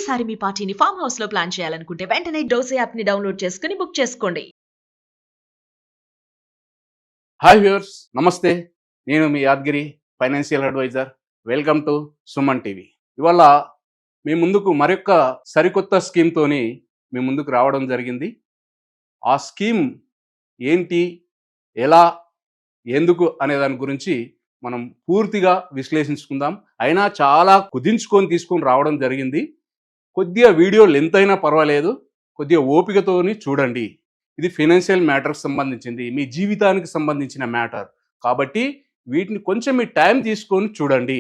ఈసారి మీ పార్టీని farm house లో ప్లాన్ చేయాలనుకుంటే వెంటనే డోసే యాప్ ని డౌన్లోడ్ చేసుకుని బుక్ చేసుకోండి. హాయ్ వ్యూవర్స్, నమస్తే. నేను మీ Yadgiri, financial adviser. Welcome to Suman TV. ఇవాళ మీ ముందుకు మరొక సరికొత్త స్కీమ్తోని మీ ముందుకు రావడం జరిగింది. ఆ స్కీమ్ ఏంటి, ఎలా, ఎందుకు అనే దాని గురించి మనం పూర్తిగా విశ్లేషించుకుందాం. అయినా చాలా కుదించుకొని తీసుకొని రావడం జరిగింది. కొద్దిగా వీడియో లెంత్ అయినా పర్వాలేదు, కొద్దిగా ఓపికతోని చూడండి. ఇది ఫైనాన్షియల్ మ్యాటర్కి సంబంధించింది, మీ జీవితానికి సంబంధించిన మ్యాటర్ కాబట్టి వీటిని కొంచెం మీ టైం తీసుకొని చూడండి.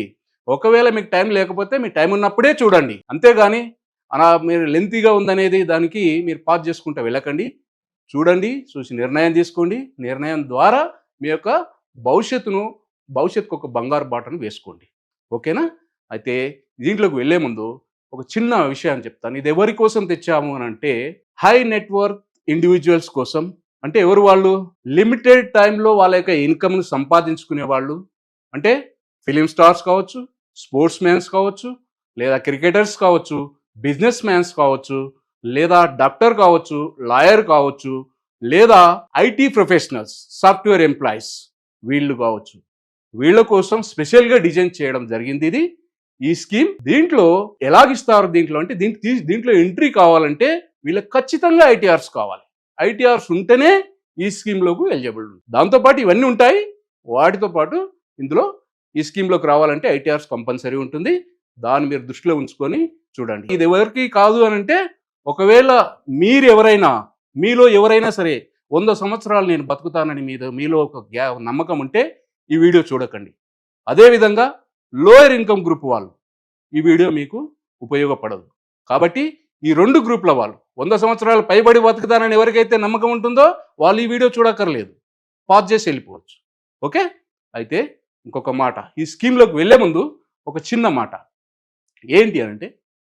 ఒకవేళ మీకు టైం లేకపోతే మీ టైం ఉన్నప్పుడే చూడండి, అంతేగాని అలా మీరు లెంతీగా ఉందనేది దానికి మీరు పాజ్ చేసుకుంటూ వెళ్ళకండి. చూడండి, చూసి నిర్ణయం తీసుకోండి. నిర్ణయం ద్వారా మీ యొక్క భవిష్యత్తుకు ఒక బంగారు బాటను వేసుకోండి. ఓకేనా? అయితే దీంట్లోకి వెళ్ళే ముందు ఒక చిన్న విషయాన్ని చెప్తాను. ఇది ఎవరి కోసం తెచ్చాము అని అంటే, హై నెట్వర్క్ ఇండివిజువల్స్ కోసం. అంటే ఎవరు వాళ్ళు? లిమిటెడ్ టైంలో వాళ్ళ యొక్క ఇన్కమ్ను సంపాదించుకునే వాళ్ళు. అంటే ఫిలిం స్టార్స్ కావచ్చు, స్పోర్ట్స్ మ్యాన్స్ కావచ్చు, లేదా క్రికెటర్స్ కావచ్చు, బిజినెస్ మ్యాన్స్ కావచ్చు, లేదా డాక్టర్ కావచ్చు, లాయర్ కావచ్చు, లేదా ఐటీ ప్రొఫెషనల్స్, సాఫ్ట్వేర్ ఎంప్లాయీస్ వీళ్ళు కావచ్చు. వీళ్ళ కోసం స్పెషల్గా డిజైన్ చేయడం జరిగింది ఇది, ఈ స్కీమ్. దీంట్లో ఎలాగిస్తారు? దీంట్లో అంటే దీంట్లో ఎంట్రీ కావాలంటే వీళ్ళకి ఖచ్చితంగా ఐటీఆర్స్ కావాలి. ఐటీఆర్స్ ఉంటేనే ఈ స్కీమ్లోకి ఎలిజిబుల్. దాంతోపాటు ఇవన్నీ ఉంటాయి. వాటితో పాటు ఇందులో ఈ స్కీమ్లోకి రావాలంటే ఐటీఆర్స్ కంపల్సరీ ఉంటుంది. దాన్ని మీరు దృష్టిలో ఉంచుకొని చూడండి. ఇది ఎవరికి కాదు అని అంటే, ఒకవేళ మీలో ఎవరైనా సరే 100 సంవత్సరాలు నేను బతుకుతానని మీలో ఒక నమ్మకం ఉంటే ఈ వీడియో చూడకండి. అదేవిధంగా లోయర్ ఇన్కమ్ గ్రూప్ వాళ్ళు ఈ వీడియో మీకు ఉపయోగపడదు. కాబట్టి ఈ 2 గ్రూప్ల వాళ్ళు 100 సంవత్సరాలు పైబడి బతుకుతానని ఎవరికైతే నమ్మకం ఉంటుందో వాళ్ళు ఈ వీడియో చూడక్కర్లేదు, పాజ్ చేసి వెళ్ళిపోవచ్చు. ఓకే? అయితే ఇంకొక మాట, ఈ స్కీమ్లోకి వెళ్ళే ముందు ఒక చిన్న మాట ఏంటి అంటే,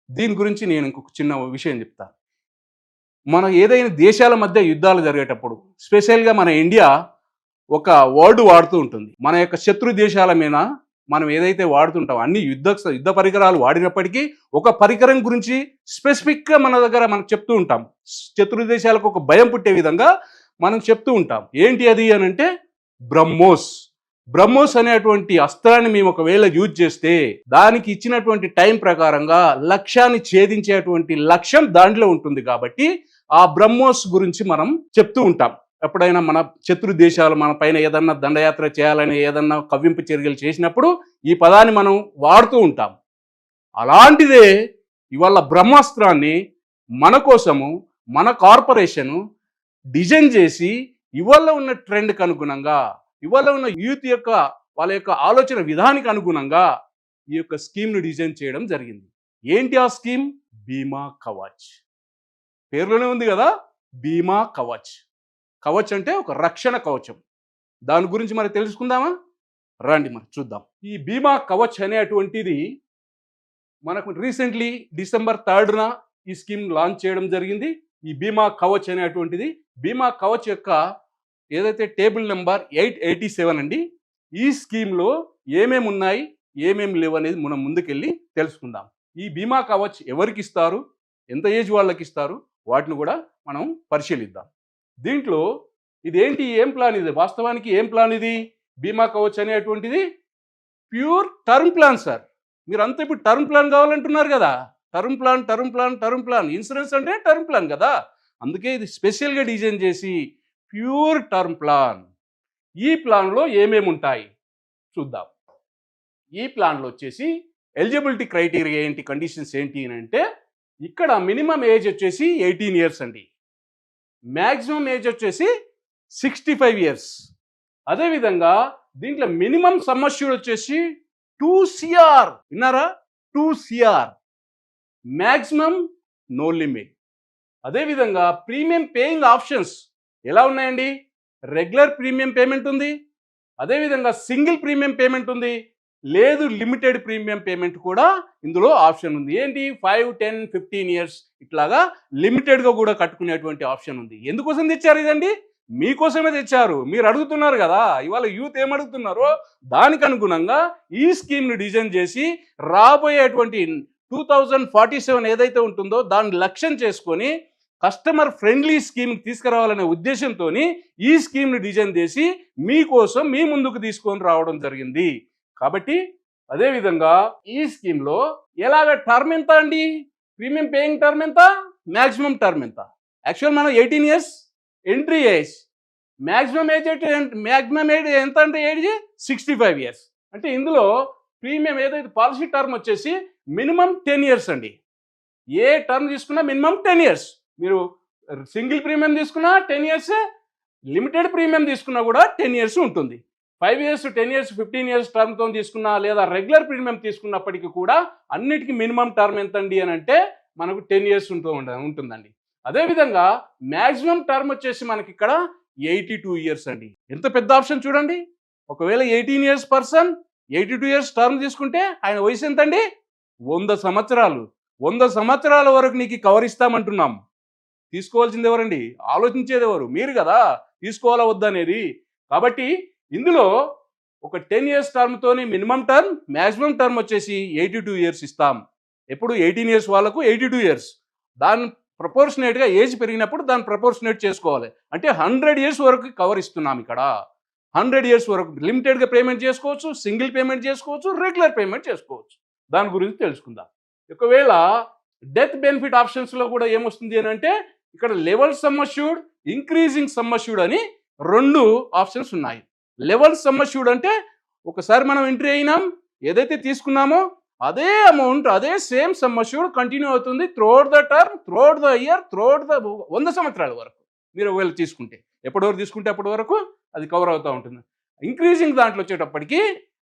దీని గురించి నేను ఇంకొక చిన్న విషయం చెప్తాను. మన ఏదైనా దేశాల మధ్య యుద్ధాలు జరిగేటప్పుడు స్పెషల్గా మన ఇండియా ఒక వర్డ్ వాడుతూ ఉంటుంది. మన యొక్క శత్రు దేశాల మీద మనం ఏదైతే వాడుతుంటాం, అన్ని యుద్ధ పరికరాలు వాడినప్పటికీ ఒక పరికరం గురించి స్పెసిఫిక్గా మన దగ్గర మనం చెప్తూ ఉంటాం. శత్రు దేశాలకు ఒక భయం పుట్టే విధంగా మనం చెప్తూ ఉంటాం. ఏంటి అది అని అంటే, బ్రహ్మోస్ అనేటువంటి అస్త్రాన్ని మేము ఒకవేళ యూజ్ చేస్తే దానికి ఇచ్చినటువంటి టైం ప్రకారంగా లక్ష్యాన్ని ఛేదించేటువంటి లక్ష్యం దాంట్లో ఉంటుంది. కాబట్టి ఆ బ్రహ్మోస్ గురించి మనం చెప్తూ ఉంటాం. ఎప్పుడైనా మన శత్రు దేశాలు మన పైన ఏదన్నా దండయాత్ర చేయాలని, ఏదన్నా కవ్వింపు చర్యలు చేసినప్పుడు ఈ పదాన్ని మనం వాడుతూ ఉంటాం. అలాంటిదే ఇవాళ బ్రహ్మాస్త్రాన్ని మన కోసము మన కార్పొరేషను డిజైన్ చేసి ఇవాళ ఉన్న ట్రెండ్కి అనుగుణంగా, ఇవాళ ఉన్న యూత్ యొక్క వాళ్ళ యొక్క ఆలోచన విధానికి అనుగుణంగా ఈ యొక్క స్కీమ్ను డిజైన్ చేయడం జరిగింది. ఏంటి ఆ స్కీమ్? బీమా కవచ్. పేరులోనే ఉంది కదా, బీమా కవచ్. కవచ్ అంటే ఒక రక్షణ కవచం. దాని గురించి మరి తెలుసుకుందామా? రండి మరి చూద్దాం. ఈ బీమా కవచ్ అనేటువంటిది మనకు రీసెంట్లీ December 3న ఈ స్కీమ్ లాంచ్ చేయడం జరిగింది. ఈ బీమా కవచ్ అనేటువంటిది, బీమా కవచ్ యొక్క ఏదైతే టేబుల్ నెంబర్ 887 అండి. ఈ స్కీమ్లో ఏమేమి ఉన్నాయి, ఏమేమి లేవు అనేది మనం ముందుకెళ్ళి తెలుసుకుందాం. ఈ బీమా కవచ్ ఎవరికి ఇస్తారు, ఎంత ఏజ్ వాళ్ళకి ఇస్తారు, వాటిని కూడా మనం పరిశీలిద్దాం. దీంట్లో ఇదేంటి, ఏం ప్లాన్ ఇది? వాస్తవానికి ఏం ప్లాన్ ఇది? బీమా కవచ్ అనేటువంటిది ప్యూర్ టర్మ్ ప్లాన్ సార్. మీరు అంతా ఇప్పుడు టర్మ్ ప్లాన్ కావాలంటున్నారు కదా. టర్మ్ ప్లాన్ ఇన్సూరెన్స్ అంటే టర్మ్ ప్లాన్ కదా. అందుకే ఇది స్పెషల్గా డిజైన్ చేసి ప్యూర్ టర్మ్ ప్లాన్. ఈ ప్లాన్లో ఏమేమి ఉంటాయి చూద్దాం. ఈ ప్లాన్లో వచ్చేసి ఎలిజిబిలిటీ క్రైటీరియా ఏంటి, కండిషన్స్ ఏంటి అని అంటే, ఇక్కడ మినిమం ఏజ్ వచ్చేసి 18 years అండి. మ్యాక్సిమం ఏజ్ వచ్చేసి 65 years. అదేవిధంగా దీంట్లో మినిమం సమ్ అష్యూర్డ్ వచ్చేసి 2 CR. విన్నారా? 2 CR. Maximum no limit. అదేవిధంగా ప్రీమియం పేయింగ్ ఆప్షన్స్ ఎలా ఉన్నాయండి? రెగ్యులర్ ప్రీమియం పేమెంట్ ఉంది, అదేవిధంగా సింగిల్ ప్రీమియం పేమెంట్ ఉంది, లేదు లిమిటెడ్ ప్రీమియం పేమెంట్ కూడా ఇందులో ఆప్షన్ ఉంది. ఏంటి? 5, 10, 15 years ఇట్లాగా లిమిటెడ్గా కూడా కట్టుకునేటువంటి ఆప్షన్ ఉంది. ఎందుకోసం తెచ్చారు ఇదండి? మీకోసమే తెచ్చారు. మీరు అడుగుతున్నారు కదా, ఇవాళ యూత్ ఏమడుగుతున్నారో దానికి అనుగుణంగా ఈ స్కీమ్ని డిజైన్ చేసి రాబోయేటువంటి 2047 ఏదైతే ఉంటుందో దాన్ని లక్ష్యం చేసుకొని కస్టమర్ ఫ్రెండ్లీ స్కీమ్ తీసుకురావాలనే ఉద్దేశంతో ఈ స్కీమ్ని డిజైన్ చేసి మీకోసం మీ ముందుకు తీసుకొని రావడం జరిగింది. కాబట్టి అదేవిధంగా ఈ స్కీమ్లో ఎలాగ టర్మ్ ఎంత అండి, ప్రీమియం పేయింగ్ టర్మ్ ఎంత, మ్యాక్సిమం టర్మ్ ఎంత? యాక్చువల్ మనం 18 years entry age, maximum age ఎంత అంటే ఏజ్ 65 ఇయర్స్. అంటే ఇందులో ప్రీమియం ఏదైతే పాలసీ టర్మ్ వచ్చేసి మినిమం 10 ఇయర్స్ అండి. ఏ టర్మ్ తీసుకున్నా మినిమం 10 ఇయర్స్. మీరు సింగిల్ ప్రీమియం తీసుకున్నా 10 ఇయర్స్, లిమిటెడ్ ప్రీమియం తీసుకున్నా కూడా 10 ఇయర్స్ ఉంటుంది. 5 ఇయర్స్, 10 ఇయర్స్, 15 ఇయర్స్ టర్మ్తో తీసుకున్నా లేదా రెగ్యులర్ ప్రీమియం తీసుకున్నప్పటికీ కూడా అన్నిటికీ మినిమం టర్మ్ ఎంతండి అని అంటే మనకు 10 ఇయర్స్ ఉంటుందండి. అదేవిధంగా మ్యాక్సిమం టర్మ్ వచ్చేసి మనకి ఇక్కడ 82 ఇయర్స్ అండి. ఎంత పెద్ద ఆప్షన్ చూడండి. ఒకవేళ 18 ఇయర్స్ పర్సన్ 82 ఇయర్స్ టర్మ్ తీసుకుంటే ఆయన వయసు ఎంతండి? 100 సంవత్సరాలు. 100 సంవత్సరాల వరకు నీకు కవర్ ఇస్తామంటున్నాం. తీసుకోవాల్సింది ఎవరండి? ఆలోచించేది ఎవరు? మీరు కదా తీసుకోవాలా వద్దనేది. కాబట్టి ఇందులో ఒక 10 ఇయర్స్ టర్మ్తోని మినిమం టర్మ్, మ్యాక్సిమం టర్మ్ వచ్చేసి 82 ఇయర్స్ ఇస్తాం. ఎప్పుడు 18 ఇయర్స్ వాళ్ళకు 82 ఇయర్స్. దాని ప్రపోర్షనేట్గా ఏజ్ పెరిగినప్పుడు దాన్ని ప్రపోర్షనేట్ చేసుకోవాలి. అంటే 100 ఇయర్స్ వరకు కవర్ ఇస్తున్నాం ఇక్కడ. 100 ఇయర్స్ వరకు లిమిటెడ్గా పేమెంట్ చేసుకోవచ్చు, సింగిల్ పేమెంట్ చేసుకోవచ్చు, రెగ్యులర్ పేమెంట్ చేసుకోవచ్చు. దాని గురించి తెలుసుకుందాం. ఒకవేళ డెత్ బెనిఫిట్ ఆప్షన్స్లో కూడా ఏమొస్తుంది అని అంటే ఇక్కడ level sum assured, increasing sum assured అని 2 ఆప్షన్స్ ఉన్నాయి. లెవెల్ సమ్ అష్యూర్డ్ అంటే ఒకసారి మనం ఎంట్రీ అయినాం, ఏదైతే తీసుకున్నామో అదే అమౌంట్, అదే సేమ్ సమ్ అష్యూర్డ్ కంటిన్యూ అవుతుంది throughout the term, throughout the year, throughout the 100 సంవత్సరాల వరకు. మీరు ఒకవేళ తీసుకుంటే ఎప్పటి వరకు తీసుకుంటే అప్పటి వరకు అది కవర్ అవుతూ ఉంటుంది. ఇంక్రీజింగ్ దాంట్లో వచ్చేటప్పటికి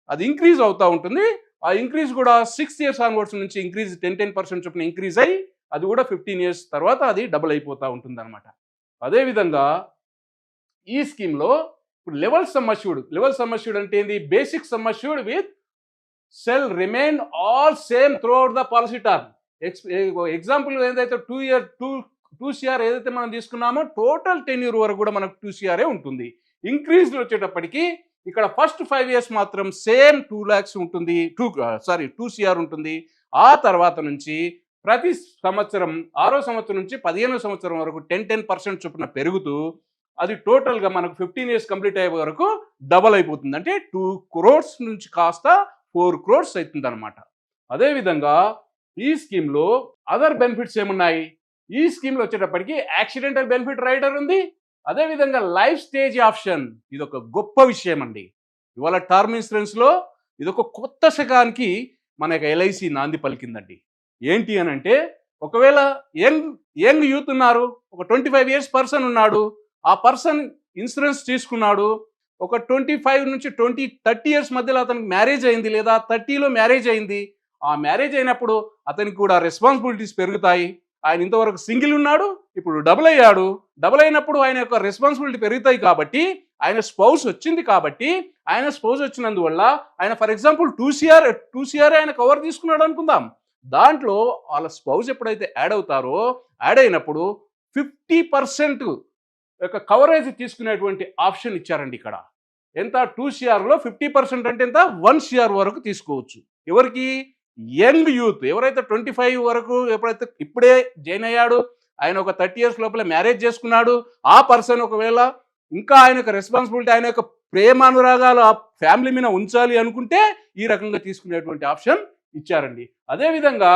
అది ఇంక్రీజ్ అవుతూ ఉంటుంది. ఆ ఇంక్రీజ్ కూడా 6 ఇయర్స్ ఆన్వర్డ్స్ నుంచి ఇంక్రీజ్ 10% చొప్పున ఇంక్రీజ్ అయ్యి అది కూడా 15 ఇయర్స్ తర్వాత అది డబుల్ అయిపోతూ ఉంటుంది అనమాట. అదేవిధంగా ఈ స్కీమ్లో ఇప్పుడు లెవెల్ సమ్ అష్యూర్డ్ అంటే ఏంది? Basic sum assured with cell remain all same throughout the policy term. Example ఏదైతే 2 CR ఏదైతే మనం తీసుకున్నామో టోటల్ 10 ఇయర్ వరకు కూడా మనకు 2 CR ఉంటుంది. ఇంక్రీజ్ వచ్చేటప్పటికి ఇక్కడ ఫస్ట్ 5 ఇయర్స్ మాత్రం సేమ్ 2 lakhs ఉంటుంది, 2 CR ఉంటుంది. ఆ తర్వాత నుంచి ప్రతి సంవత్సరం 6వ సంవత్సరం నుంచి 15వ సంవత్సరం వరకు 10% చొప్పున పెరుగుతూ అది టోటల్గా మనకు 15 ఇయర్స్ కంప్లీట్ అయ్యే వరకు డబల్ అయిపోతుంది. అంటే 2 crores నుంచి కాస్త 4 crores అవుతుంది అనమాట. అదేవిధంగా ఈ స్కీమ్లో అదర్ బెనిఫిట్స్ ఏమున్నాయి? ఈ స్కీమ్లో వచ్చేటప్పటికి యాక్సిడెంటల్ బెనిఫిట్ రైడర్ ఉంది. అదేవిధంగా లైఫ్ స్టేజ్ ఆప్షన్, ఇది ఒక గొప్ప విషయం అండి. ఇవాళ టర్మ్ ఇన్సూరెన్స్లో ఇది ఒక కొత్త శకానికి మన యొక్క LIC నాంది పలికిందండి. ఏంటి అని అంటే ఒకవేళ యంగ్ యూత్ ఉన్నారు, ఒక 25 ఇయర్స్ పర్సన్ ఉన్నాడు, ఆ పర్సన్ ఇన్సూరెన్స్ తీసుకున్నాడు, ఒక 25 నుంచి 30 ఇయర్స్ మధ్యలో అతనికి మ్యారేజ్ అయింది లేదా 30లో మ్యారేజ్ అయింది. ఆ మ్యారేజ్ అయినప్పుడు అతనికి కూడా రెస్పాన్సిబిలిటీస్ పెరుగుతాయి. ఆయన ఇంతవరకు సింగిల్ ఉన్నాడు, ఇప్పుడు డబుల్ అయ్యాడు. డబుల్ అయినప్పుడు ఆయన యొక్క రెస్పాన్సిబిలిటీ పెరుగుతాయి కాబట్టి ఆయన స్పౌస్ వచ్చింది కాబట్టి ఆయన స్పౌస్ వచ్చినందువల్ల ఆయన ఫర్ ఎగ్జాంపుల్ 2 CR ఆయన కవర్ తీసుకున్నాడు అనుకుందాం. దాంట్లో వాళ్ళ స్పౌస్ ఎప్పుడైతే యాడ్ అవుతారో యాడ్ అయినప్పుడు 50% యొక్క కవరేజ్ తీసుకునేటువంటి ఆప్షన్ ఇచ్చారండి ఇక్కడ. ఎంత? 2 CRలో 50% అంటే ఎంత? 1 CR వరకు తీసుకోవచ్చు. ఎవరికి? యంగ్ యూత్ ఎవరైతే 25 వరకు ఎప్పుడైతే ఇప్పుడే జాయిన్ అయ్యాడు, ఆయన ఒక 30 ఇయర్స్ లోపల మ్యారేజ్ చేసుకున్నాడు, ఆ పర్సన్ ఒకవేళ ఇంకా ఆయన యొక్క రెస్పాన్సిబిలిటీ, ఆయన యొక్క ప్రేమానురాగాలు ఆ ఫ్యామిలీ మీద ఉంచాలి అనుకుంటే ఈ రకంగా తీసుకునేటువంటి ఆప్షన్ ఇచ్చారండి. అదేవిధంగా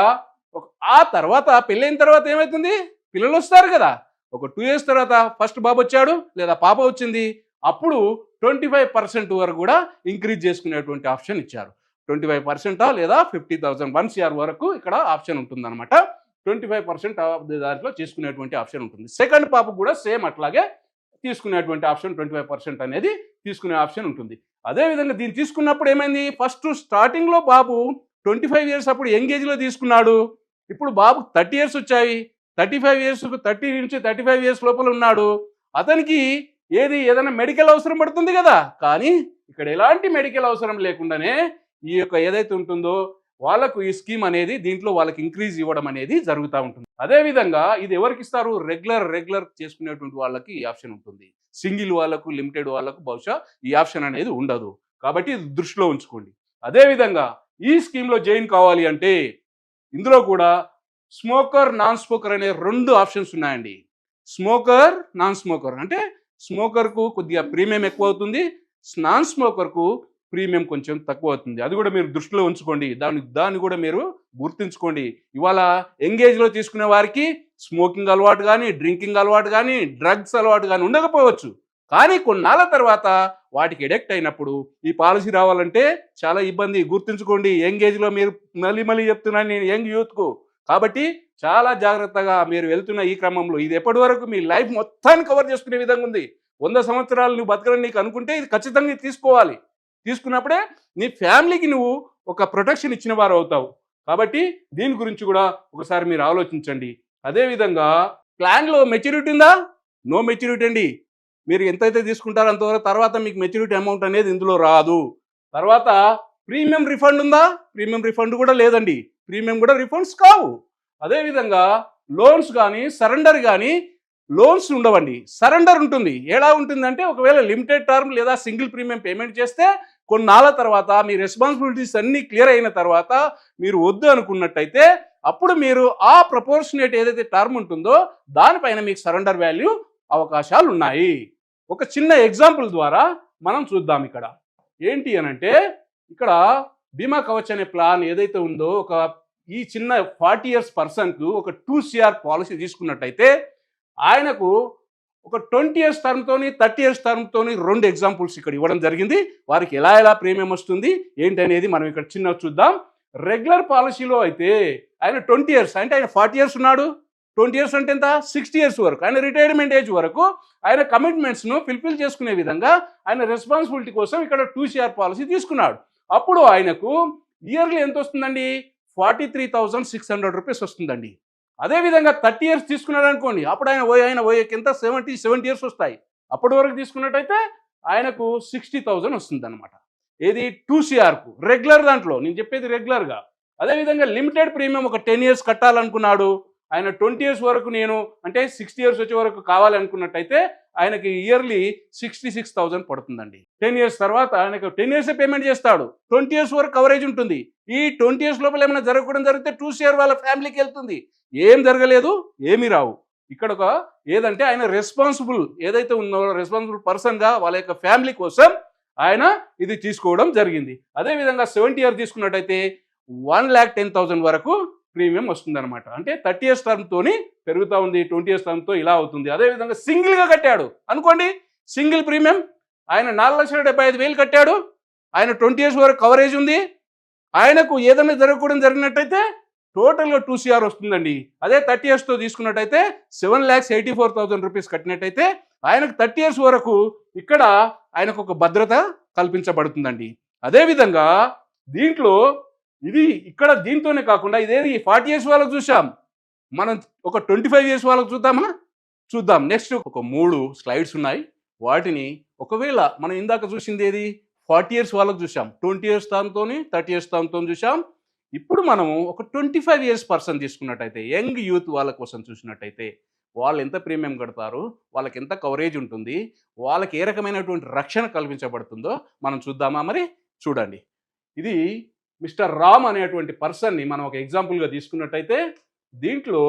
ఆ తర్వాత పెళ్ళైన తర్వాత ఏమవుతుంది? పిల్లలు వస్తారు కదా. ఒక 2 ఇయర్స్ తర్వాత ఫస్ట్ బాబు వచ్చాడు లేదా పాప వచ్చింది, అప్పుడు 25% వరకు కూడా ఇంక్రీజ్ చేసుకునేటువంటి ఆప్షన్ ఇచ్చారు. 25% లేదా 50,000 1 CR వరకు ఇక్కడ ఆప్షన్ ఉంటుంది అనమాట. 25% దాంట్లో తీసుకునేటువంటి ఆప్షన్ ఉంటుంది. సెకండ్ పాప కూడా సేమ్ అట్లాగే తీసుకునేటువంటి ఆప్షన్ 25% అనేది తీసుకునే ఆప్షన్ ఉంటుంది. అదేవిధంగా దీన్ని తీసుకున్నప్పుడు ఏమైంది? ఫస్ట్ స్టార్టింగ్లో బాబు 25 ఇయర్స్ అప్పుడు యంగ్ ఏజ్లో తీసుకున్నాడు, ఇప్పుడు బాబు 30 ఇయర్స్ వచ్చాయి, 35 ఇయర్స్ 30 నుంచి 35 ఇయర్స్ లోపల ఉన్నాడు. అతనికి ఏదైనా మెడికల్ అవసరం పడుతుంది కదా, కానీ ఇక్కడ ఎలాంటి మెడికల్ అవసరం లేకుండానే ఈ యొక్క ఏదైతే ఉంటుందో వాళ్ళకు ఈ స్కీమ్ అనేది దీంట్లో వాళ్ళకి ఇంక్రీజ్ ఇవ్వడం అనేది జరుగుతూ ఉంటుంది. అదేవిధంగా ఇది ఎవరికి ఇస్తారు? రెగ్యులర్ చేసుకునేటువంటి వాళ్ళకి ఈ ఆప్షన్ ఉంటుంది. సింగిల్ వాళ్ళకు, లిమిటెడ్ వాళ్ళకు బహుశా ఈ ఆప్షన్ అనేది ఉండదు. కాబట్టి ఇది దృష్టిలో ఉంచుకోండి. అదేవిధంగా ఈ స్కీమ్లో జాయిన్ కావాలి అంటే ఇందులో కూడా స్మోకర్, నాన్ స్మోకర్ అనే 2 ఆప్షన్స్ ఉన్నాయండి. Smoker, non smoker. అంటే స్మోకర్కు కొద్దిగా ప్రీమియం ఎక్కువ అవుతుంది, నాన్ స్మోకర్కు ప్రీమియం కొంచెం తక్కువ అవుతుంది. అది కూడా మీరు దృష్టిలో ఉంచుకోండి, దాన్ని కూడా మీరు గుర్తుంచుకోండి. ఇవాళ ఎంగేజ్లో తీసుకునే వారికి స్మోకింగ్ అలవాటు కానీ, డ్రింకింగ్ అలవాటు కానీ, డ్రగ్స్ అలవాటు కానీ ఉండకపోవచ్చు. కానీ కొన్నాళ్ళ తర్వాత వాటికి ఎడిక్ట్ అయినప్పుడు ఈ పాలసీ రావాలంటే చాలా ఇబ్బంది. గుర్తుంచుకోండి, ఎంగేజ్లో మీరు మళ్ళీ చెప్తున్నాను నేను యంగ్ యూత్కు. కాబట్టి చాలా జాగ్రత్తగా మీరు వెళ్తున్న ఈ క్రమంలో ఇది ఎప్పటి వరకు మీ లైఫ్ మొత్తాన్ని కవర్ చేసుకునే విధంగా ఉంది. 100 సంవత్సరాలు నువ్వు బతకని నీకు అనుకుంటే ఇది ఖచ్చితంగా తీసుకోవాలి. తీసుకున్నప్పుడే నీ ఫ్యామిలీకి నువ్వు ఒక ప్రొటెక్షన్ ఇచ్చిన వారు అవుతావు. కాబట్టి దీని గురించి కూడా ఒకసారి మీరు ఆలోచించండి. అదేవిధంగా ప్లాన్లో మెచ్యూరిటీ ఉందా? నో మెచ్యూరిటీ అండి. మీరు ఎంతైతే తీసుకుంటారో అంతవరకు, తర్వాత మీకు మెచ్యూరిటీ అమౌంట్ అనేది ఇందులో రాదు. తర్వాత ప్రీమియం రిఫండ్ ఉందా? ప్రీమియం రిఫండ్ కూడా లేదండి. ప్రీమియం కూడా రిఫండ్స్ కావు. అదేవిధంగా లోన్స్ కానీ, సరెండర్ కానీ, లోన్స్ ఉండవండి, సరెండర్ ఉంటుంది. ఎలా ఉంటుందంటే ఒకవేళ లిమిటెడ్ టర్మ్ లేదా సింగిల్ ప్రీమియం పేమెంట్ చేస్తే కొన్నాళ్ళ తర్వాత మీ రెస్పాన్సిబిలిటీస్ అన్నీ క్లియర్ అయిన తర్వాత మీరు వద్దు అనుకున్నట్టయితే అప్పుడు మీరు ఆ ప్రపోర్షనేట్ ఏదైతే టర్మ్ ఉంటుందో దానిపైన మీకు సరెండర్ వాల్యూ అవకాశాలు ఉన్నాయి. ఒక చిన్న ఎగ్జాంపుల్ ద్వారా మనం చూద్దాం. ఇక్కడ ఏంటి అనంటే, ఇక్కడ బీమా కవచ్ అనే ప్లాన్ ఏదైతే ఉందో ఈ చిన్న 40 years పర్సన్కు ఒక 2 CR పాలసీ తీసుకున్నట్టయితే ఆయనకు ఒక 20 years టర్మ్తోని 30 years టర్మ్తోని 2 ఎగ్జాంపుల్స్ ఇక్కడ ఇవ్వడం జరిగింది. వారికి ఎలా ప్రీమియం వస్తుంది ఏంటి అనేది మనం ఇక్కడ చిన్న చూద్దాం. రెగ్యులర్ పాలసీలో అయితే ఆయన 20 years అంటే ఆయన 40 years ఉన్నాడు. 20 years అంటే ఎంత? 60 years వరకు ఆయన రిటైర్మెంట్ ఏజ్ వరకు ఆయన కమిట్మెంట్స్ను ఫుల్ఫిల్ చేసుకునే విధంగా ఆయన రెస్పాన్సిబిలిటీ కోసం ఇక్కడ 2 CR పాలసీ తీసుకున్నాడు. అప్పుడు ఆయనకు ఇయర్లీ ఎంత వస్తుందండి? 43,600 రూపీస్ వస్తుందండి. అదేవిధంగా 30 years తీసుకున్నాడు అనుకోండి, అప్పుడు ఆయన ఎంత 70 years వస్తాయి. అప్పటి వరకు తీసుకున్నట్టయితే ఆయనకు 60,000 వస్తుంది అనమాట. ఏది? 2 CRకు రెగ్యులర్ దాంట్లో నేను చెప్పేది రెగ్యులర్గా. అదేవిధంగా లిమిటెడ్ ప్రీమియం ఒక 10 years కట్టాలనుకున్నాడు, ఆయన 20 years వరకు అంటే 60 years వచ్చే వరకు కావాలనుకున్నట్టయితే ఆయనకి ఇయర్లీ 66,000 పడుతుందండి. 10 years తర్వాత ఆయనకు 10 years పేమెంట్ చేస్తాడు, 20 years వరకు కవరేజ్ ఉంటుంది. ఈ 20 years లోపల ఏమైనా జరిగితే 2 CR వాళ్ళ ఫ్యామిలీకి వెళ్తుంది. ఏం జరగలేదు, ఏమీ రావు. ఇక్కడ ఏదంటే ఆయన రెస్పాన్సిబుల్ ఏదైతే ఉన్నో రెస్పాన్సిబుల్ పర్సన్గా వాళ్ళ యొక్క ఫ్యామిలీ కోసం ఆయన ఇది తీసుకోవడం జరిగింది. అదేవిధంగా 70 years తీసుకున్నట్టయితే 1,10,000 వరకు ప్రీమియం వస్తుంది అనమాట. అంటే 30 years టర్మ్తోని పెరుగుతూ ఉంది, 20 years టర్మ్తో ఇలా అవుతుంది. అదేవిధంగా సింగిల్గా కట్టాడు అనుకోండి, సింగిల్ ప్రీమియం ఆయన 4,75,000 కట్టాడు, ఆయన 20 years వరకు కవరేజ్ ఉంది. ఆయనకు ఏదైనా జరిగినట్టయితే టోటల్గా 2 CR వస్తుందండి. అదే 30 yearsతో తీసుకున్నట్టయితే 7,84,000 రూపీస్ కట్టినట్టయితే ఆయనకు 30 years వరకు ఇక్కడ ఆయనకు ఒక భద్రత కల్పించబడుతుందండి. అదేవిధంగా దీంట్లో ఇక్కడ దీంతోనే కాకుండా ఇదేది 40 years వాళ్ళకు చూసాం, మనం ఒక 25 years వాళ్ళకు చూద్దాం. నెక్స్ట్ ఒక 3 slides ఉన్నాయి. వాటిని ఒకవేళ మనం ఇందాక చూసింది ఏది 40 years వాళ్ళకు చూసాం, 20 years టర్మ్తోని 30 years టర్మ్తో చూసాం. ఇప్పుడు మనము ఒక 25 years పర్సన్ తీసుకున్నట్టయితే యంగ్ యూత్ వాళ్ళ కోసం చూసినట్టయితే వాళ్ళు ఎంత ప్రీమియం కడతారు, వాళ్ళకి ఎంత కవరేజ్ ఉంటుంది, వాళ్ళకి ఏ రకమైనటువంటి రక్షణ కల్పించబడుతుందో మనం చూద్దామా? మరి చూడండి. ఇది మిస్టర్ రామ్ అనేటువంటి పర్సన్ని మనం ఒక ఎగ్జాంపుల్గా తీసుకున్నట్టయితే దీంట్లో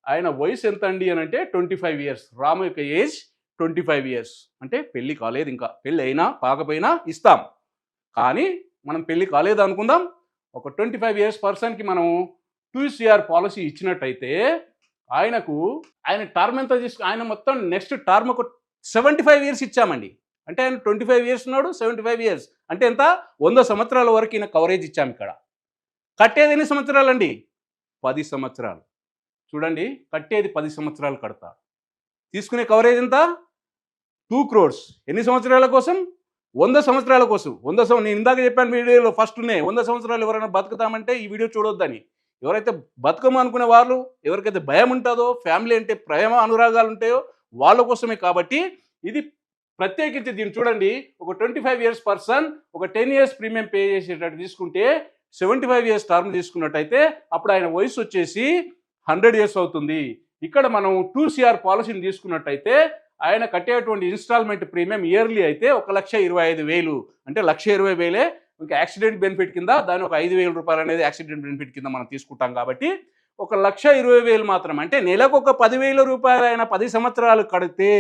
ఆయన వయసు ఎంత అండి అని అంటే 25 years. రామ్ యొక్క ఏజ్ 25 years. అంటే పెళ్ళి కాలేదు, ఇంకా పెళ్ళి అయినా కాకపోయినా ఇస్తాం. కానీ మనం పెళ్ళి కాలేదు అనుకుందాం, ఒక 25 years పర్సన్కి మనం 2 CR పాలసీ ఇచ్చినట్టయితే ఆయన టర్మ్ ఎంత ఆయన మొత్తం నెక్స్ట్ టర్మ్ ఒక 75 years ఇచ్చామండి. అంటే ఆయన 25 years ఉన్నాడు, 75 years అంటే ఎంత? 100 సంవత్సరాల వరకు ఈయన కవరేజ్ ఇచ్చాము. ఇక్కడ కట్టేది ఎన్ని సంవత్సరాలండి? 10 సంవత్సరాలు. చూడండి, కట్టేది 10 సంవత్సరాలు కడతాడు. తీసుకునే కవరేజ్ ఎంత? 2 crores. ఎన్ని సంవత్సరాల కోసం? 100 సంవత్సరాల కోసం. నేను ఇందాక చెప్పాను వీడియోలో ఫస్ట్ 100 సంవత్సరాలు ఎవరైనా బతుకుతామంటే ఈ వీడియో చూడొద్దని. ఎవరైతే బతుకమ్మ అనుకునే వాళ్ళు, ఎవరికైతే భయం ఉంటుందో, ఫ్యామిలీ అంటే ప్రేమ అనురాగాలు ఉంటాయో వాళ్ళ కోసమే. కాబట్టి ఇది ప్రత్యేకించి దీన్ని చూడండి. ఒక 25 years పర్సన్ ఒక 10 years ప్రీమియం పే చేసేటట్టు తీసుకుంటే 75 years టర్మ్ తీసుకున్నట్టయితే అప్పుడు ఆయన వయసు వచ్చేసి 100 years అవుతుంది. ఇక్కడ మనం 2 CR పాలసీని తీసుకున్నట్టయితే ఆయన కట్టేటువంటి ఇన్స్టాల్మెంట్ ప్రీమియం ఇయర్లీ అయితే 1,25,000 అంటే 1,20,000 ఇంకా యాక్సిడెంట్ బెనిఫిట్ కింద దాని ఒక 5,000 రూపాయలు అనేది యాక్సిడెంట్ బెనిఫిట్ కింద మనం తీసుకుంటాం కాబట్టి 1,20,000 మాత్రం, అంటే నెలకు ఒక 10,000 రూపాయలు ఆయన 10 సంవత్సరాలు కడితే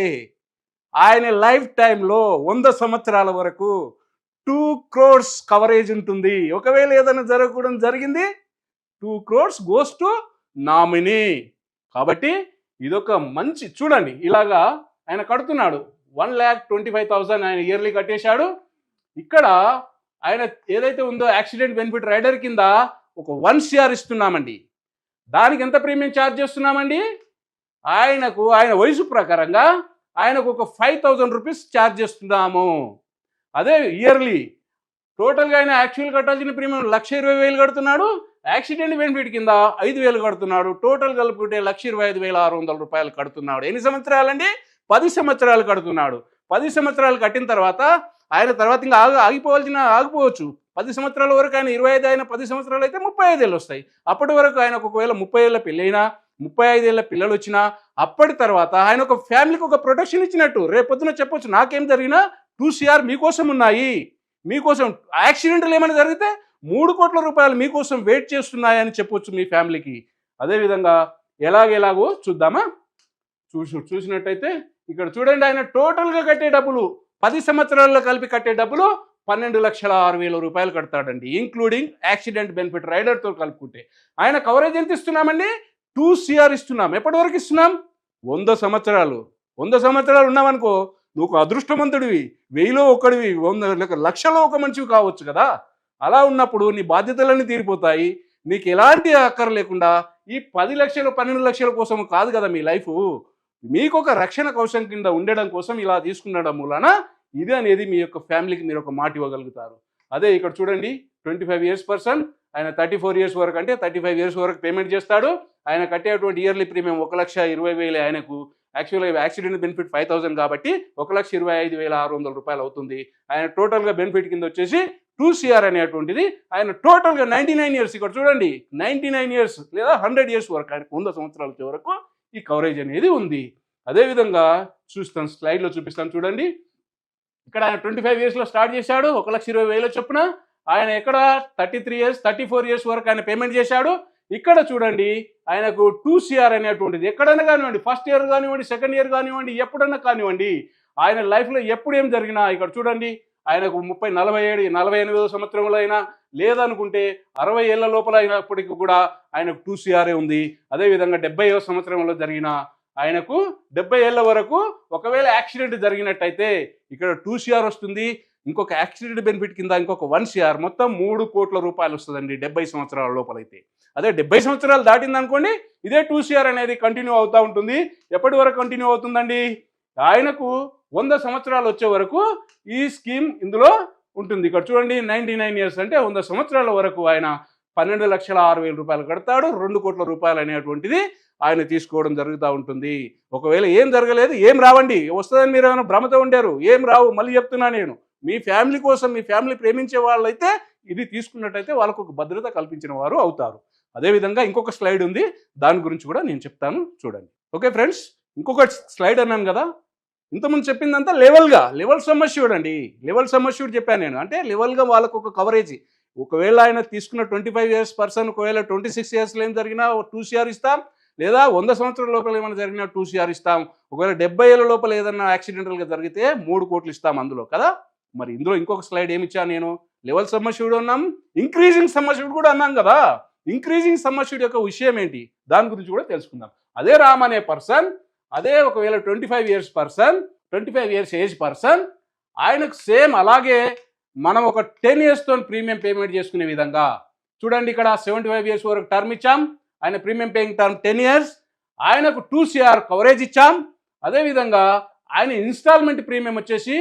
ఆయన లైఫ్ టైంలో 100 సంవత్సరాల వరకు 2 crores కవరేజ్ ఉంటుంది. ఒకవేళ ఏదైనా జరగకూడదు జరిగింది 2 crores గోస్ టు నామినీ. కాబట్టి ఇదొక మంచి, చూడండి ఇలాగా ఆయన కడుతున్నాడు 1,25,000 ఆయన ఇయర్లీ కట్టేశాడు. ఇక్కడ ఆయన ఏదైతే ఉందో యాక్సిడెంట్ బెనిఫిట్ రైడర్ కింద ఒక 1 CR ఇస్తున్నామండి. దానికి ఎంత ప్రీమియం ఛార్జ్ చేస్తున్నామండి? ఆయన వయసు ప్రకారంగా ఆయనకు ఒక 5,000 రూపీస్ ఛార్జ్ చేస్తున్నాము. అదే ఇయర్లీ టోటల్గా ఆయన యాక్చువల్ కట్టాల్సిన ప్రీమియం 1,20,000 కడుతున్నాడు, యాక్సిడెంట్ బెనిఫిట్ కింద 5,000 కడుతున్నాడు. టోటల్ కలుపుకుంటే 1,25,600 రూపాయలు కడుతున్నాడు. ఎన్ని సంవత్సరాలండి? 10 సంవత్సరాలు కడుతున్నాడు. 10 సంవత్సరాలు కట్టిన తర్వాత ఆయన తర్వాత ఇంకా ఆగిపోవచ్చు. 10 సంవత్సరాల వరకు ఆయన 25 అయినా 10 సంవత్సరాలు అయితే 35 ఏళ్ళు వస్తాయి. అప్పటి వరకు ఆయనకు ఒకవేళ 30 ఏళ్ళ పెళ్ళైనా 35 ఏళ్ళ పిల్లలు వచ్చినా అప్పటి తర్వాత ఆయన ఒక ఫ్యామిలీకి ఒక ప్రొటెక్షన్ ఇచ్చినట్టు. రేపొద్దున చెప్పొచ్చు నాకేం జరిగినా 2 CR మీకోసం ఉన్నాయి, మీకోసం యాక్సిడెంట్లు ఏమైనా జరిగితే 3 కోట్ల రూపాయలు మీకోసం వెయిట్ చేస్తున్నాయని చెప్పొచ్చు మీ ఫ్యామిలీకి. అదేవిధంగా ఎలాగో చూద్దామా? చూసినట్టయితే ఇక్కడ చూడండి, ఆయన టోటల్గా కట్టే డబ్బులు 10 సంవత్సరాల్లో కలిపి కట్టే డబ్బులు 12,06,000 రూపాయలు కడతాడండి, ఇంక్లూడింగ్ యాక్సిడెంట్ బెనిఫిట్ రైడర్తో కలుపుకుంటే. ఆయన కవరేజ్ ఎంత ఇస్తున్నామండి? 2 CR ఇస్తున్నాం. ఎప్పటి వరకు ఇస్తున్నాం? 100 సంవత్సరాలు. 100 సంవత్సరాలు ఉన్నామనుకో, నువ్వు అదృష్టవంతుడివి, 1000లో ఒకడివి, 100 లక్షలో ఒక మనిషివి కావచ్చు కదా. అలా ఉన్నప్పుడు నీ బాధ్యతలన్నీ తీరిపోతాయి. నీకు ఎలాంటి అక్కర లేకుండా ఈ 10 లక్షలు 12 లక్షల కోసం కాదు కదా మీ లైఫ్. మీకు ఒక రక్షణ కవచం కింద ఉండడం కోసం ఇలా తీసుకునడం మూలన ఇది అనేది మీ యొక్క ఫ్యామిలీకి మీరు ఒక మాట ఇవ్వగలుగుతారు. అదే ఇక్కడ చూడండి, 25 years పర్సన్, ఆయన 34 years వరకు, అంటే 35 years వరకు పేమెంట్ చేస్తాడు. ఆయన కట్టేటువంటి ఇయర్లీ ప్రీమియం 1,20,000 ఆయనకు. యాక్చువల్గా యాక్సిడెంట్ బెనిఫిట్ 5,000 కాబట్టి 1,25,600 రూపాయలు అవుతుంది. ఆయన టోటల్గా బెనిఫిట్ కింద వచ్చేసి 2 CR అనేటువంటిది ఆయన టోటల్గా 99 years, ఇక్కడ చూడండి 99 years లేదా 100 years వరకు, ఆయనకు 100 సంవత్సరాల వరకు ఈ కవరేజ్ అనేది ఉంది. అదేవిధంగా చూస్తాను, స్లైడ్లో చూపిస్తాను చూడండి. ఇక్కడ ఆయన 25 yearsలో స్టార్ట్ చేశాడు, 1,20,000 చొప్పున. ఆయన ఎక్కడ 33 years 34 years వరకు ఆయన పేమెంట్ చేశాడు. ఇక్కడ చూడండి ఆయనకు 2 CR అనేటువంటిది ఎక్కడైనా కానివ్వండి, ఫస్ట్ ఇయర్ కానివ్వండి, సెకండ్ ఇయర్ కానివ్వండి, ఎప్పుడన్నా కానివ్వండి, ఆయన లైఫ్లో ఎప్పుడు ఏం జరిగినా ఇక్కడ చూడండి ఆయనకు 47 48వ సంవత్సరంలో అయినా లేదనుకుంటే 60 ఏళ్ల లోపల అయినప్పటికీ కూడా ఆయనకు 2 CR ఉంది. అదేవిధంగా 70వ సంవత్సరంలో జరిగిన ఆయనకు 70 ఏళ్ల వరకు ఒకవేళ యాక్సిడెంట్ జరిగినట్టయితే ఇక్కడ 2 CR వస్తుంది. ఇంకొక యాక్సిడెంట్ బెనిఫిట్ కింద ఇంకొక 1 CR, మొత్తం 3 కోట్ల రూపాయలు వస్తుందండి 70 సంవత్సరాల లోపలైతే. అదే 70 సంవత్సరాలు దాటింది అనుకోండి, ఇదే 2 CR అనేది కంటిన్యూ అవుతూ ఉంటుంది. ఎప్పటి వరకు కంటిన్యూ అవుతుందండి? ఆయనకు 100 సంవత్సరాలు వచ్చే వరకు ఈ స్కీమ్ ఇందులో ఉంటుంది. ఇక్కడ చూడండి 99 years అంటే 100 సంవత్సరాల వరకు ఆయన 12,06,000 రూపాయలు కడతాడు. 2 కోట్ల రూపాయలు అనేటువంటిది ఆయన తీసుకోవడం జరుగుతూ ఉంటుంది. ఒకవేళ ఏం జరగలేదు, ఏం రావండి, వస్తుందని మీరు ఏమైనా భ్రమతో ఉండారు, ఏం రావు. మళ్ళీ చెప్తున్నా నేను, మీ ఫ్యామిలీ కోసం, మీ ఫ్యామిలీ ప్రేమించే వాళ్ళైతే ఇది తీసుకున్నట్టయితే వాళ్ళకు ఒక భద్రత కల్పించిన వారు అవుతారు. అదేవిధంగా ఇంకొక స్లైడ్ ఉంది, దాని గురించి కూడా నేను చెప్తాను చూడండి. ఓకే ఫ్రెండ్స్, ఇంకొక స్లైడ్ అన్నాను కదా, ఇంతకుముందు చెప్పిందంతా లెవెల్ సమ్ అష్యూర్డ్ అండి. లెవెల్ సమ్ అష్యూర్డ్ చెప్పాను నేను, అంటే లెవెల్గా వాళ్ళకు ఒక కవరేజ్. ఒకవేళ ఆయన తీసుకున్న 25 years పర్సన్ ఒకవేళ 26 yearsలో ఏం జరిగినా 2 CR ఇస్తాం, లేదా 100 సంవత్సరాల లోపల ఏమైనా జరిగినా 2 CR ఇస్తాం. ఒకవేళ 70 ఏళ్ళ లోపల ఏదన్నా యాక్సిడెంటల్గా జరిగితే 3 కోట్లు ఇస్తాం అందులో కదా. మరి ఇందులో ఇంకొక స్లైడ్ ఏమి ఇచ్చాను నేను? లెవెల్ సమ్ అష్యూర్డ్ అన్నాం, ఇంక్రీజింగ్ సమ్ అష్యూర్డ్ కూడా అన్నాం కదా. ఇంక్రీజింగ్ సమ్ అష్యూర్డ్ యొక్క విషయం ఏంటి, దాని గురించి కూడా తెలుసుకుందాం. అదే రామ్ అనే పర్సన్, అదే ఒకవేళ 25 years person, 25 years age person, ఆయనకు సేమ్ అలాగే మనం ఒక 10 years తో ప్రీమియం పేమెంట్ చేసుకునే విధంగా చూడండి. ఇక్కడ 75 years వరకు టర్మ్ ఇచ్చాం, ఆయన ప్రీమియం పేయింగ్ టర్మ్ 10 years, ఆయనకు 2 CR కవరేజ్ ఇచ్చాం. అదేవిధంగా ఆయన ఇన్స్టాల్మెంట్ ప్రీమియం వచ్చేసి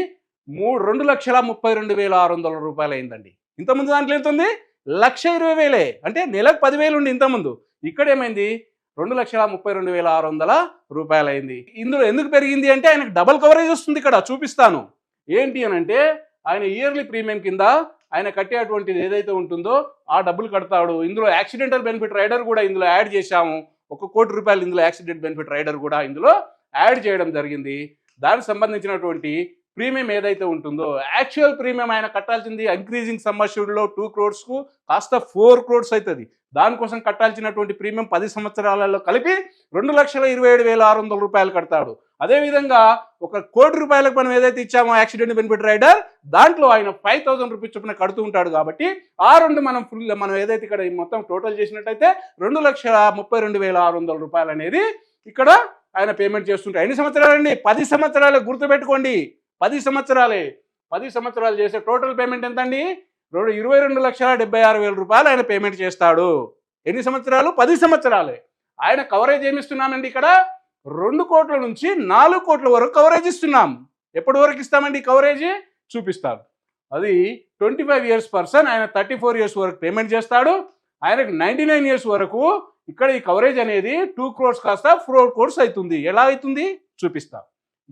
2,32,600 రూపాయలు అయిందండి. ఇంతకుముందు దాంట్లో ఎంత ఉంది? 1,20,000, అంటే నెలకు 10,000 ఉండి ఇంతకుముందు. ఇక్కడ ఏమైంది? 2,32,600 రూపాయలు అయింది. ఇందులో ఎందుకు పెరిగింది అంటే ఆయనకు డబల్ కవరేజ్ వస్తుంది. ఇక్కడ చూపిస్తాను ఏంటి అని అంటే, ఆయన ఇయర్లీ ప్రీమియం కింద ఆయన కట్టేటువంటిది ఏదైతే ఉంటుందో ఆ డబ్బులు కడతాడు. ఇందులో యాక్సిడెంటల్ బెనిఫిట్ రైడర్ కూడా ఇందులో యాడ్ చేశాము. 1 కోటి రూపాయలు ఇందులో యాక్సిడెంట్ బెనిఫిట్ రైడర్ కూడా ఇందులో యాడ్ చేయడం జరిగింది. దానికి సంబంధించినటువంటి ప్రీమియం ఏదైతే ఉంటుందో యాక్చువల్ ప్రీమియం ఆయన కట్టాల్సింది ఇంక్రీజింగ్ సమ్ అష్యూర్డ్లో 2 crores కాస్త 4 crores అవుతుంది. దానికోసం కట్టాల్సినటువంటి ప్రీమియం 10 సంవత్సరాలలో కలిపి 2,27,600 రూపాయలు కడతాడు. అదేవిధంగా 1 కోటి రూపాయలకు మనం ఏదైతే ఇచ్చామో యాక్సిడెంట్ బెనిఫిట్ రైడర్, దాంట్లో ఆయన 5,000 రూపీస్ చొప్పున కడుతూ ఉంటాడు. కాబట్టి ఆ రెండు మనం ఏదైతే ఇక్కడ మొత్తం టోటల్ చేసినట్టయితే 2,32,600 రూపాయలు అనేది ఇక్కడ ఆయన పేమెంట్ చేస్తుంటారు. ఎన్ని సంవత్సరాలండి? 10 సంవత్సరాలు. గుర్తుపెట్టుకోండి, 10 సంవత్సరాలే. 10 సంవత్సరాలు చేసే టోటల్ పేమెంట్ ఎంత అండి? 22,76,000 రూపాయలు ఆయన పేమెంట్ చేస్తాడు. ఎన్ని సంవత్సరాలు? 10 సంవత్సరాలే. ఆయన కవరేజ్ ఏమిస్తున్నామండి ఇక్కడ? 2 కోట్ల నుంచి 4 కోట్ల వరకు కవరేజ్ ఇస్తున్నాం. ఎప్పటి వరకు ఇస్తామండి కవరేజ్? చూపిస్తాను. అది 25 years పర్సన్, ఆయన 34 years వరకు పేమెంట్ చేస్తాడు. ఆయనకు 99 years వరకు ఇక్కడ ఈ కవరేజ్ అనేది 2 crores కాస్త 4 crores అవుతుంది. ఎలా అవుతుంది చూపిస్తా.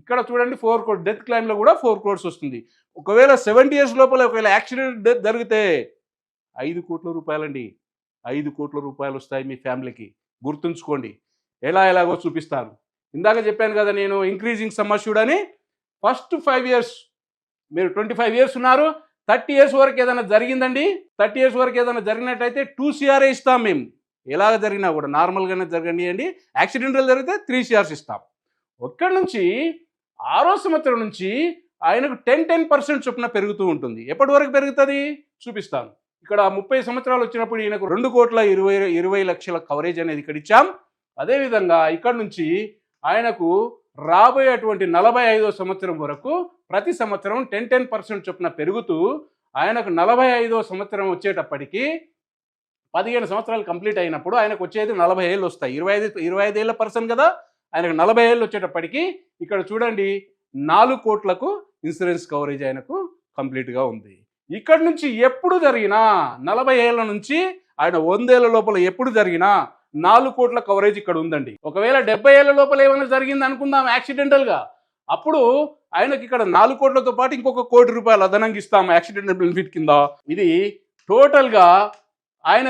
ఇక్కడ చూడండి 4 crores డెత్ క్లైమ్లో కూడా 4 crores వస్తుంది. ఒకవేళ 70 years లోపల ఒకవేళ యాక్సిడెంట్ డెత్ జరిగితే 5 కోట్ల రూపాయలండి. 5 కోట్ల రూపాయలు వస్తాయి మీ ఫ్యామిలీకి. గుర్తుంచుకోండి. ఎలాగో చూపిస్తాను. ఇందాక చెప్పాను కదా నేను ఇంక్రీజింగ్ సమ్ అష్యూర్డ్ అని. ఫస్ట్ 5 years మీరు 25 years ఉన్నారు, 30 years వరకు ఏదైనా జరిగిందండి, 30 years వరకు ఏదైనా జరిగినట్టయితే 2 CR ఇస్తాం మేము. ఎలాగ జరిగినా కూడా నార్మల్గానే జరగండి అండి. యాక్సిడెంటల్ జరిగితే 3 CRs ఇస్తాం. ఒక్కడి నుంచి 6వ సంవత్సరం నుంచి ఆయనకు 10% చొప్పున పెరుగుతూ ఉంటుంది. ఎప్పటి వరకు పెరుగుతుంది చూపిస్తాను. ఇక్కడ 30 సంవత్సరాలు వచ్చినప్పుడు ఈయనకు 2,20,20,00,000 కవరేజ్ అనేది ఇక్కడ ఇచ్చాం. అదేవిధంగా ఇక్కడ నుంచి ఆయనకు రాబోయేటువంటి 45వ సంవత్సరం వరకు ప్రతి సంవత్సరం 10% చొప్పున పెరుగుతూ ఆయనకు 45వ సంవత్సరం వచ్చేటప్పటికి 15 సంవత్సరాలు కంప్లీట్ అయినప్పుడు ఆయనకు వచ్చేది 40 ఏళ్ళు వస్తాయి. 25 ఏళ్ళ పర్సన్ కదా, ఆయనకు 40 ఏళ్ళు వచ్చేటప్పటికి ఇక్కడ చూడండి 4 కోట్లకు ఇన్సూరెన్స్ కవరేజ్ ఆయనకు కంప్లీట్గా ఉంది. ఇక్కడ నుంచి ఎప్పుడు జరిగినా 40 ఏళ్ళ నుంచి ఆయన 100 ఏళ్ళ లోపల ఎప్పుడు జరిగినా 4 కోట్ల కవరేజ్ ఇక్కడ ఉందండి. ఒకవేళ 70 ఏళ్ళ లోపల ఏమైనా జరిగింది అనుకుందాం యాక్సిడెంటల్గా, అప్పుడు ఆయనకి ఇక్కడ 4 కోట్లతో పాటు ఇంకొక 1 కోటి రూపాయలు అదనంగా ఇస్తాము యాక్సిడెంటల్ బెనిఫిట్ కింద. ఇది టోటల్గా ఆయన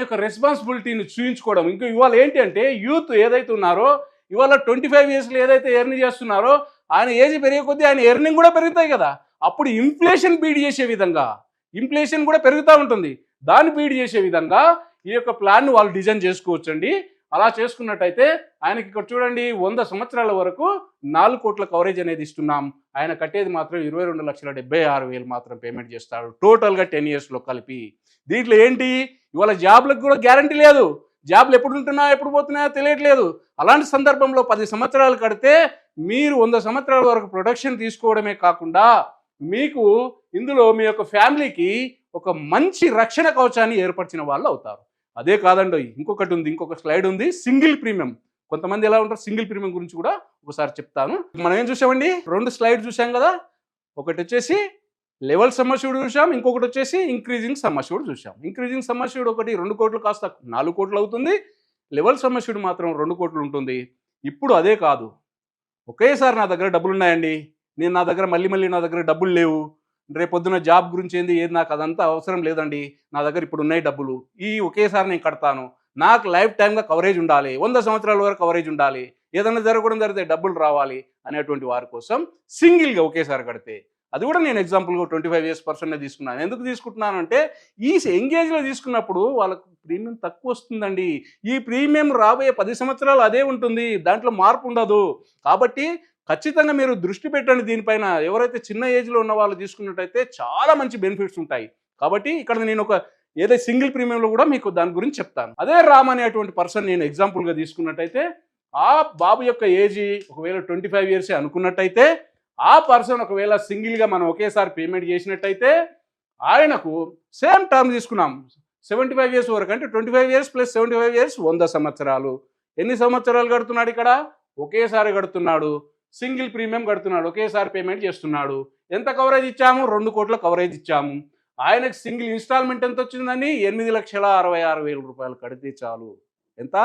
యొక్క రెస్పాన్సిబిలిటీని చూయించుకోవడం. ఇంకా ఇవాళ ఏంటి అంటే యూత్ ఏదైతే ఉన్నారో ఇవాళ 25 yearsలో ఏదైతే ఎర్న్ చేస్తున్నారో ఆయన ఏజ్ పెరిగే కొద్దీ ఆయన ఎర్నింగ్ కూడా పెరుగుతాయి కదా. అప్పుడు ఇన్ఫ్లేషన్ బీట్ చేసే విధంగా, ఇన్ఫ్లేషన్ కూడా పెరుగుతూ ఉంటుంది, దాన్ని బీట్ చేసే విధంగా ఈ యొక్క ప్లాన్ను వాళ్ళు డిజైన్ చేసుకోవచ్చండి. అలా చేసుకున్నట్టయితే ఆయనకి ఇక్కడ చూడండి 100 సంవత్సరాల వరకు 4 కోట్ల కవరేజ్ అనేది ఇస్తున్నాం. ఆయన కట్టేది మాత్రం 22,76,000 మాత్రం పేమెంట్ చేస్తాడు టోటల్గా 10 yearsలో కలిపి. దీంట్లో ఏంటి, ఇవాళ జాబ్లకు కూడా గ్యారంటీ లేదు. జాబ్లు ఎప్పుడు ఉంటున్నాయో ఎప్పుడు పోతున్నాయో తెలియట్లేదు. అలాంటి సందర్భంలో 10 సంవత్సరాలు కడితే మీరు 100 సంవత్సరాల వరకు ప్రొటెక్షన్ తీసుకోవడమే కాకుండా మీకు ఇందులో మీ యొక్క ఫ్యామిలీకి ఒక మంచి రక్షణ కవచాన్ని ఏర్పరిచిన వాళ్ళు అవుతారు. అదే కాదండి, ఇంకొకటి ఉంది, ఇంకొక స్లైడ్ ఉంది, సింగిల్ ప్రీమియం. కొంతమంది ఎలా ఉంటారు, సింగిల్ ప్రీమియం గురించి కూడా ఒకసారి చెప్తాను. మనం ఏం చూసామండి, 2 స్లైడ్ చూసాం కదా. ఒకటి వచ్చేసి లెవెల్ సమ్ అష్యూర్డ్ చూసాం, ఇంకొకటి వచ్చేసి ఇంక్రీజింగ్ సమ్ అష్యూర్డ్ చూసాం. ఇంక్రీజింగ్ సమ్ అష్యూర్డ్ ఒకటి 2 కోట్లు కాస్త 4 కోట్లు అవుతుంది. లెవెల్ సమ్ అష్యూర్డ్ మాత్రం 2 కోట్లు ఉంటుంది. ఇప్పుడు అదే కాదు, ఒకేసారి నా దగ్గర డబ్బులు ఉన్నాయండి, నా దగ్గర మళ్ళీ నా దగ్గర డబ్బులు లేవు, రేపొద్దున జాబ్ గురించి ఏది నాకు అదంతా అవసరం లేదండి, నా దగ్గర ఇప్పుడు ఉన్నాయి డబ్బులు, ఒకేసారి నేను కడతాను, నాకు లైఫ్ టైమ్గా కవరేజ్ ఉండాలి, 100 సంవత్సరాల వరకు కవరేజ్ ఉండాలి, ఏదైనా జరగడం జరిగితే డబ్బులు రావాలి అనేటువంటి వారి కోసం సింగిల్గా ఒకేసారి కడితే, అది కూడా నేను ఎగ్జాంపుల్గా 25 years పర్సన్నే తీసుకున్నాను. ఎందుకు తీసుకుంటున్నాను అంటే ఈ ఎంగేజ్లో తీసుకున్నప్పుడు వాళ్ళకు ప్రీమియం తక్కువ వస్తుందండి. ఈ ప్రీమియం రాబోయే 10 సంవత్సరాలు అదే ఉంటుంది, దాంట్లో మార్పు ఉండదు. కాబట్టి ఖచ్చితంగా మీరు దృష్టి పెట్టండి దీనిపైన. ఎవరైతే చిన్న ఏజ్లో ఉన్న వాళ్ళు తీసుకున్నట్టయితే చాలా మంచి బెనిఫిట్స్ ఉంటాయి. కాబట్టి ఇక్కడ నేను ఏదైతే సింగిల్ ప్రీమియంలో కూడా మీకు దాని గురించి చెప్తాను. అదే రామ్ అనేటువంటి పర్సన్ నేను ఎగ్జాంపుల్గా తీసుకున్నట్టయితే ఆ బాబు యొక్క ఏజ్ ఒకవేళ 25 years అనుకున్నట్టయితే ఆ పర్సన్ ఒకవేళ సింగిల్గా మనం ఒకేసారి పేమెంట్ చేసినట్టయితే ఆయనకు సేమ్ టర్మ్ తీసుకున్నాం 75 years వరకు, అంటే 25 years + 75 years 100 సంవత్సరాలు. ఎన్ని సంవత్సరాలు కడుతున్నాడు ఇక్కడ? ఒకేసారి కడుతున్నాడు, సింగిల్ ప్రీమియం కడుతున్నాడు, ఒకేసారి పేమెంట్ చేస్తున్నాడు. ఎంత కవరేజ్ ఇచ్చాము? 2 కోట్ల కవరేజ్ ఇచ్చాము. ఆయనకు సింగిల్ ఇన్స్టాల్మెంట్ ఎంత వచ్చిందని 8,66,000 రూపాయలు కడితే చాలు. ఎంత?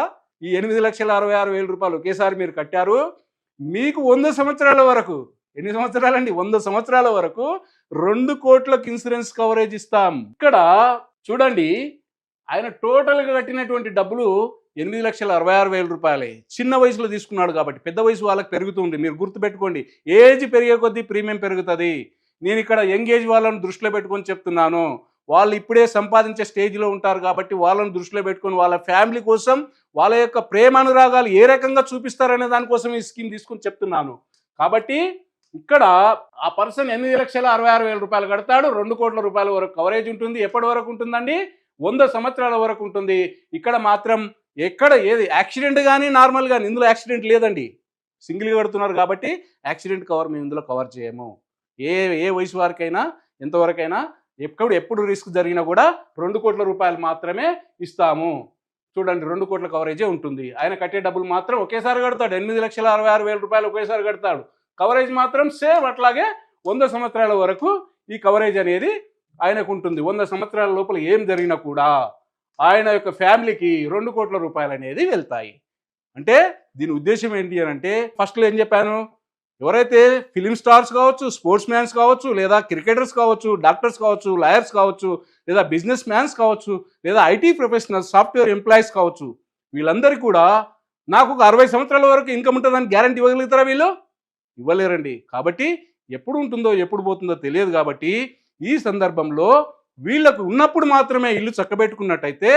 ఈ 8,66,000 రూపాయలు ఒకేసారి మీరు కట్టారు. మీకు 100 సంవత్సరాల వరకు, ఎన్ని సంవత్సరాలండి? 100 సంవత్సరాల వరకు 2 కోట్లకు ఇన్సూరెన్స్ కవరేజ్ ఇస్తాం. ఇక్కడ చూడండి ఆయన టోటల్గా కట్టినటువంటి డబ్బులు 8,66,000 రూపాయలే. చిన్న వయసులో తీసుకున్నాడు కాబట్టి పెద్ద వయసు వాళ్ళకి పెరుగుతుంది. మీరు గుర్తుపెట్టుకోండి, ఏజ్ పెరిగే కొద్దీ ప్రీమియం పెరుగుతుంది. నేను ఇక్కడ యంగ్ ఏజ్ వాళ్ళని దృష్టిలో పెట్టుకొని చెప్తున్నాను. వాళ్ళు ఇప్పుడే సంపాదించే స్టేజ్లో ఉంటారు కాబట్టి వాళ్ళని దృష్టిలో పెట్టుకొని వాళ్ళ ఫ్యామిలీ కోసం వాళ్ళ యొక్క ప్రేమానురాగాలు ఏ రకంగా చూపిస్తారనే దానికోసం ఈ స్కీమ్ తీసుకొని చెప్తున్నాను. కాబట్టి ఇక్కడ ఆ పర్సన్ 8,66,000 రూపాయలు కడతాడు. 2 కోట్ల రూపాయల వరకు కవరేజ్ ఉంటుంది. ఎప్పటి వరకు ఉంటుందండి? 100 సంవత్సరాల వరకు ఉంటుంది. ఇక్కడ మాత్రం ఎక్కడ ఏది యాక్సిడెంట్ కానీ నార్మల్ కానీ ఇందులో యాక్సిడెంట్ లేదండి. సింగిల్గా కడుతున్నారు కాబట్టి యాక్సిడెంట్ కవర్ మేము ఇందులో కవర్ చేయము. ఏ ఏ వయసు వారికైనా ఎంతవరకైనా ఎప్పుడు రిస్క్ జరిగినా కూడా 2 కోట్ల రూపాయలు మాత్రమే ఇస్తాము. చూడండి, 2 కోట్ల కవరేజే ఉంటుంది. ఆయన కట్టే డబ్బులు మాత్రం ఒకేసారి కడతాడు. 8,66,000 రూపాయలు ఒకేసారి కడతాడు. కవరేజ్ మాత్రం సేమ్ అట్లాగే 100 సంవత్సరాల వరకు ఈ కవరేజ్ అనేది ఆయనకు ఉంటుంది. 100 సంవత్సరాల లోపల ఏం జరిగినా కూడా ఆయన యొక్క ఫ్యామిలీకి 2 కోట్ల రూపాయలు అనేది వెళ్తాయి. అంటే దీని ఉద్దేశం ఏంటి అని అంటే, ఫస్ట్లో ఏం చెప్పాను, ఎవరైతే ఫిలిం స్టార్స్ కావచ్చు, స్పోర్ట్స్ మ్యాన్స్ కావచ్చు, లేదా క్రికెటర్స్ కావచ్చు, డాక్టర్స్ కావచ్చు, లాయర్స్ కావచ్చు, లేదా బిజినెస్ మ్యాన్స్ కావచ్చు, లేదా ఐటీ ప్రొఫెషనల్స్, సాఫ్ట్వేర్ ఎంప్లాయీస్ కావచ్చు, వీళ్ళందరికీ కూడా నాకు ఒక 60 సంవత్సరాల వరకు ఇన్కమ్ ఉంటుందని గ్యారంటీ ఇవ్వగలుగుతారా? వీళ్ళు ఇవ్వలేరండి. కాబట్టి ఎప్పుడు ఉంటుందో ఎప్పుడు పోతుందో తెలియదు. కాబట్టి ఈ సందర్భంలో వీళ్ళకు ఉన్నప్పుడు మాత్రమే ఇల్లు చక్కబెట్టుకున్నట్టయితే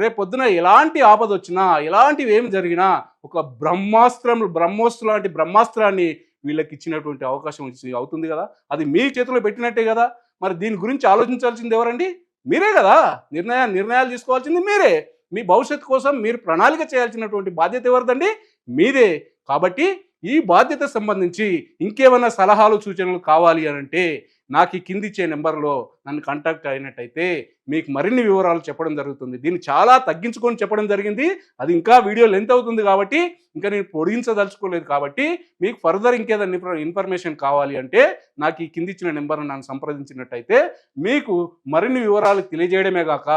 రేపొద్దున ఎలాంటి ఆపద వచ్చినా, ఎలాంటివి ఏమి జరిగినా ఒక బ్రహ్మోస్త్రం లాంటి బ్రహ్మాస్త్రాన్ని వీళ్ళకి ఇచ్చినటువంటి అవకాశం అవుతుంది కదా. అది మీ చేతిలో పెట్టినట్టే కదా. మరి దీని గురించి ఆలోచించాల్సింది ఎవరండి? మీరే కదా. నిర్ణయాలు తీసుకోవాల్సింది మీరే. మీ భవిష్యత్తు కోసం మీరు ప్రణాళిక చేయాల్సినటువంటి బాధ్యత ఎవరిదండి? మీదే. కాబట్టి ఈ బాధ్యత సంబంధించి ఇంకేమైనా సలహాలు సూచనలు కావాలి అని అంటే నాకు ఈ కింది ఇచ్చే నెంబర్లో నన్ను కాంటాక్ట్ అయినట్టయితే మీకు మరిన్ని వివరాలు చెప్పడం జరుగుతుంది. దీన్ని చాలా తగ్గించుకొని చెప్పడం జరిగింది. అది ఇంకా వీడియో లెంత్ అవుతుంది కాబట్టి ఇంకా నేను పొడిగించదలుచుకోలేదు. కాబట్టి మీకు ఫర్దర్ ఇంకేదైనా ఇన్ఫర్మేషన్ కావాలి అంటే నాకు ఈ కింది ఇచ్చిన నెంబర్ను నన్ను సంప్రదించినట్టయితే మీకు మరిన్ని వివరాలు తెలియజేయడమే కాక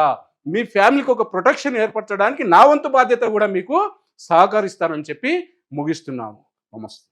మీ ఫ్యామిలీకి ఒక ప్రొటెక్షన్ ఏర్పరచడానికి నా వంతు బాధ్యత కూడా మీకు సహకరిస్తానని చెప్పి ముగిస్తున్నాను. నమస్తే.